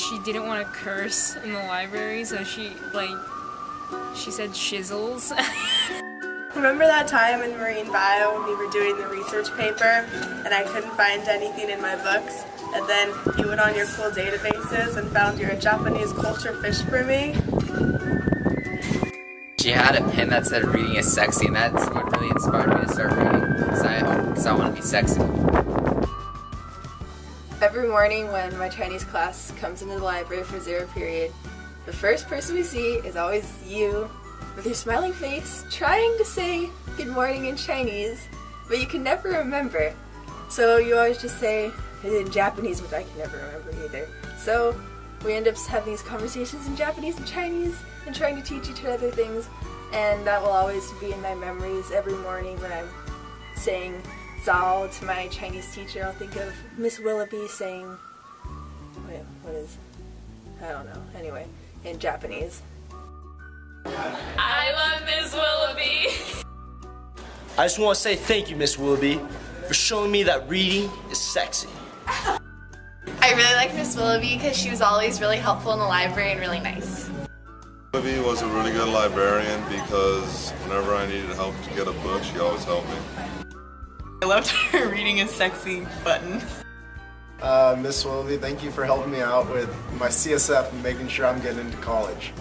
she didn't want to curse in the library, so she said shizzles. Remember that time in Marine Bio when we were doing the research paper and I couldn't find anything in my books, and then you went on your cool databases and found your Japanese culture fish for me? She had a pin that said reading is sexy, and that's what really inspired me to start reading, because I want to be sexy. Every morning when my Chinese class comes into the library for zero period, the first person we see is always you, with your smiling face, trying to say good morning in Chinese, but you can never remember. So you always just say it in Japanese, which I can never remember either. So we end up having these conversations in Japanese and Chinese and trying to teach each other things, and that will always be in my memories. Every morning when I'm saying Zao to my Chinese teacher, I'll think of Miss Willoughby saying, what is, I don't know, anyway, in Japanese. I love Miss Willoughby. I just want to say thank you, Miss Willoughby, for showing me that reading is sexy. I really like Miss Willoughby because she was always really helpful in the library and really nice. Willoughby was a really good librarian because whenever I needed help to get a book, she always helped me. I loved her reading is sexy button. Miss Willoughby, thank you for helping me out with my CSF and making sure I'm getting into college.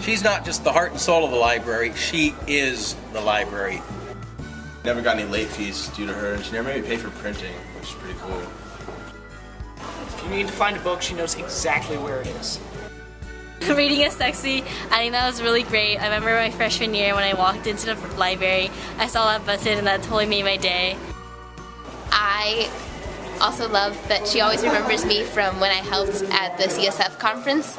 She's not just the heart and soul of the library, she is the library. Never got any late fees due to her, and she never made me pay for printing, which is pretty cool. If you need to find a book, she knows exactly where it is. Reading is sexy. I think that was really great. I remember my freshman year when I walked into the library, I saw that button and that totally made my day. I also love that she always remembers me from when I helped at the CSF conference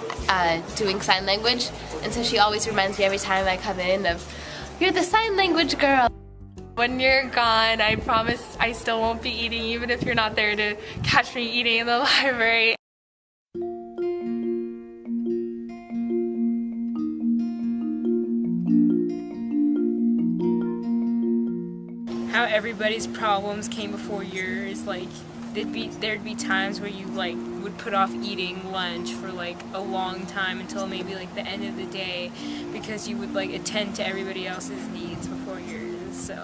doing sign language, and so she always reminds me every time I come in of, you're the sign language girl. When you're gone, I promise I still won't be eating, even if you're not there to catch me eating in the library. How everybody's problems came before yours, like there'd be times where you would put off eating lunch for a long time until maybe the end of the day because you would attend to everybody else's needs before yours. So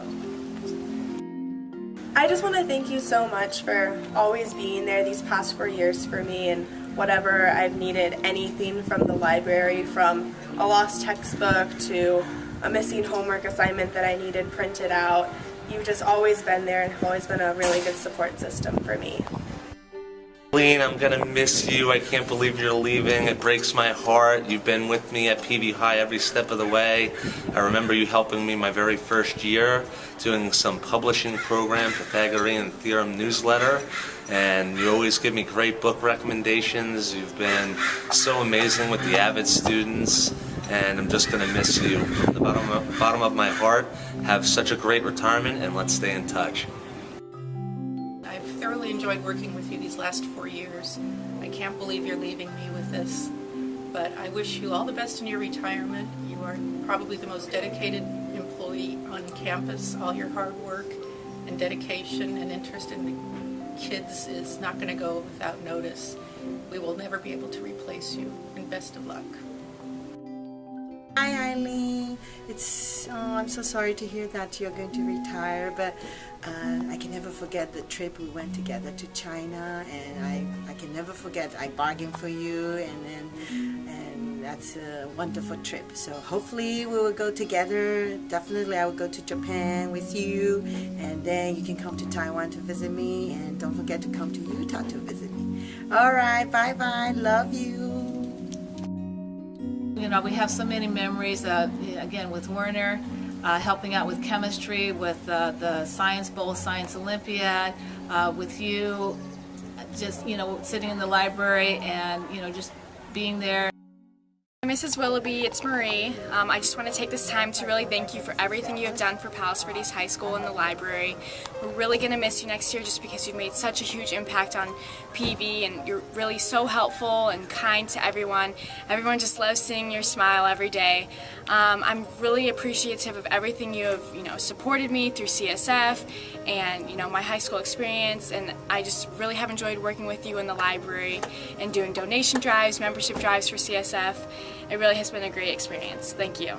I just want to thank you so much for always being there these past 4 years for me, and whatever I've needed, anything from the library, from a lost textbook to a missing homework assignment that I needed printed out. You've just always been there and have always been a really good support system for me. Aileen, I'm gonna miss you. I can't believe you're leaving. It breaks my heart. You've been with me at PV High every step of the way. I remember you helping me my very first year, doing some publishing program, Pythagorean Theorem newsletter, and you always give me great book recommendations. You've been so amazing with the avid students, and I'm just gonna miss you from the bottom of my heart. Have such a great retirement, and let's stay in touch. I've thoroughly enjoyed working with you these last 4 years. I can't believe you're leaving me with this, but I wish you all the best in your retirement. You are probably the most dedicated employee on campus. All your hard work and dedication and interest in the kids is not going to go without notice. We will never be able to replace you, and best of luck. Hi Aileen, I'm so sorry to hear that you're going to retire, but I can never forget the trip we went together to China, and I can never forget I bargained for you, and that's a wonderful trip. So hopefully we will go together. Definitely I will go to Japan with you, and then you can come to Taiwan to visit me, and don't forget to come to Utah to visit me. Alright, bye bye, love you. You know, we have so many memories, again, with Werner, helping out with chemistry, with the Science Bowl, Science Olympiad, with you, just, sitting in the library and, just being there. Mrs. Willoughby, it's Marie. I just want to take this time to really thank you for everything you have done for Palos Verdes High School and the library. We're really going to miss you next year just because you've made such a huge impact on PV, and you're really so helpful and kind to everyone. Everyone just loves seeing your smile every day. I'm really appreciative of everything you have, supported me through CSF and, my high school experience, and I just really have enjoyed working with you in the library and doing donation drives, membership drives for CSF. It really has been a great experience. Thank you.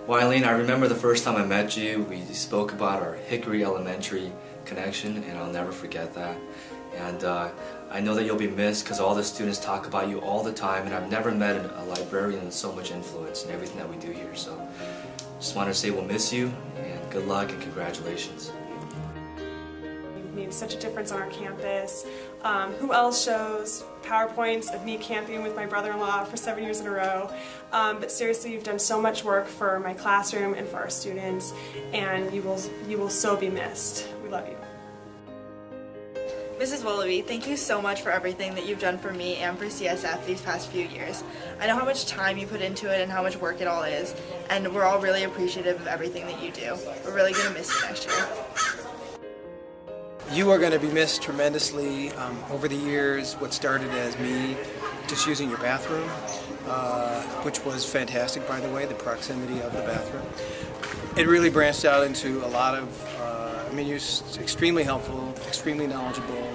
Well, Aileen, I remember the first time I met you, we spoke about our Hickory Elementary connection, and I'll never forget that. And I know that you'll be missed because all the students talk about you all the time, and I've never met a librarian with so much influence in everything that we do here. So just wanted to say we'll miss you, and good luck and congratulations. You've made such a difference on our campus. Who else shows PowerPoints of me camping with my brother-in-law for 7 years in a row? But seriously, you've done so much work for my classroom and for our students, and you will so be missed. We love you. Mrs. Willoughby, thank you so much for everything that you've done for me and for CSF these past few years. I know how much time you put into it and how much work it all is, and we're all really appreciative of everything that you do. We're really going to miss you next year. You are going to be missed tremendously. Over the years, what started as me just using your bathroom, which was fantastic, by the way, the proximity of the bathroom. It really branched out into a lot of, you're extremely helpful, extremely knowledgeable.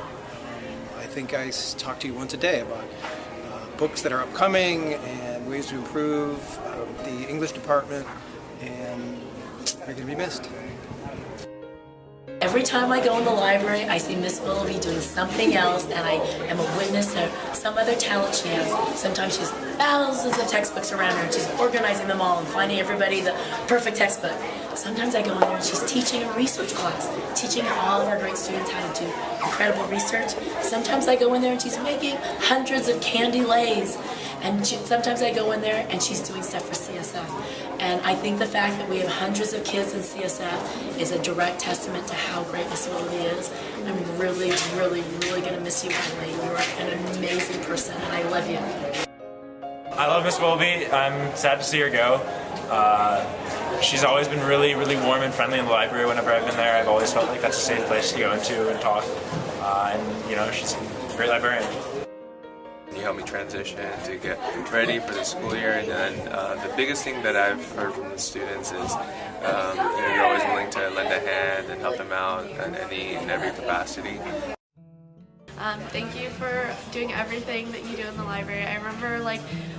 I think I talk to you once a day about books that are upcoming and ways to improve the English department, and you're going to be missed. Every time I go in the library, I see Miss Willoughby doing something else, and I am a witness to some other talent she has. Sometimes she has thousands of textbooks around her, and she's organizing them all and finding everybody the perfect textbook. Sometimes I go in there and she's teaching a research class, teaching all of our great students how to do incredible research. Sometimes I go in there and she's making hundreds of candy lays. And sometimes I go in there and she's doing stuff for CSF. And I think the fact that we have hundreds of kids in CSF is a direct testament to how great Miss Willoughby is. I'm really, really, really going to miss you, Aileen. You are an amazing person, and I love you. I love Miss Willoughby. I'm sad to see her go. She's always been really, really warm and friendly in the library. Whenever I've been there, I've always felt like that's a safe place to go into and talk. And she's a great librarian. You helped me transition to get ready for the school year, and then the biggest thing that I've heard from the students is you're always willing to lend a hand and help them out in any and every capacity. Thank you for doing everything that you do in the library. I remember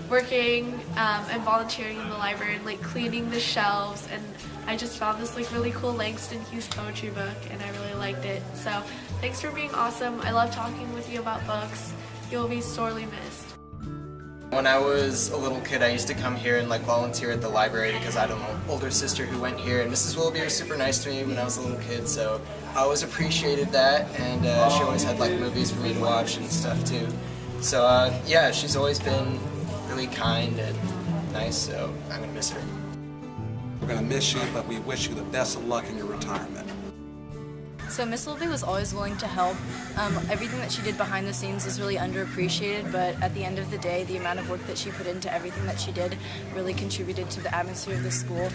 working and volunteering in the library and cleaning the shelves, and I just found this really cool Langston Hughes poetry book, and I really liked it. So thanks for being awesome. I love talking with you about books. You'll be sorely missed. When I was a little kid, I used to come here and volunteer at the library because I had an older sister who went here, and Mrs. Willoughby was super nice to me when I was a little kid, so I always appreciated that, and she always had movies for me to watch and stuff too. So yeah, she's always been really kind and nice, so I'm gonna miss her. We're gonna miss you, but we wish you the best of luck in your retirement. So Miss Willoughby was always willing to help. Everything that she did behind the scenes was really underappreciated, but at the end of the day, the amount of work that she put into everything that she did really contributed to the atmosphere of the school.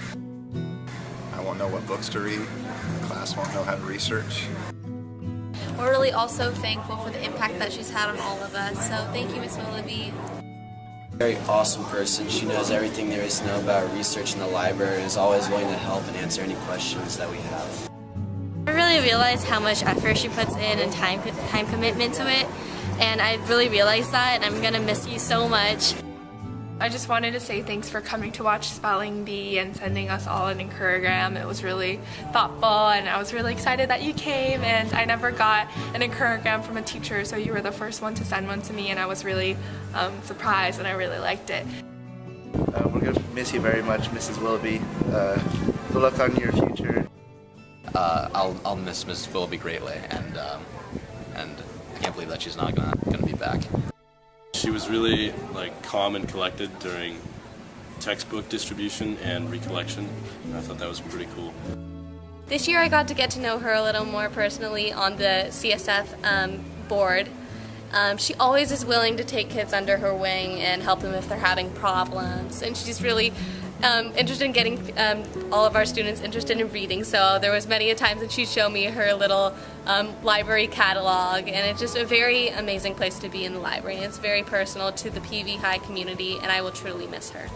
I won't know what books to read. The class won't know how to research. We're really also thankful for the impact that she's had on all of us. So thank you, Miss Willoughby. Very awesome person. She knows everything there is to know about research in the library and is always willing to help and answer any questions that we have. I really realized how much effort she puts in and time commitment to it, and I really realized that, and I'm gonna miss you so much. I just wanted to say thanks for coming to watch Spelling Bee and sending us all an encouragram. It was really thoughtful, and I was really excited that you came, and I never got an encouragram from a teacher, so you were the first one to send one to me, and I was really surprised, and I really liked it. We're going to miss you very much, Mrs. Willoughby. Good luck on your future. I'll miss Mrs. Willoughby greatly, and I can't believe that she's not gonna be back. She was really calm and collected during textbook distribution and recollection, and I thought that was pretty cool. This year I got to get to know her a little more personally on the CSF board. She always is willing to take kids under her wing and help them if they're having problems, and she's really interested in getting all of our students interested in reading. So there was many a times that she'd show me her little library catalog, and it's just a very amazing place to be in the library. It's very personal to the PV High community, and I will truly miss her.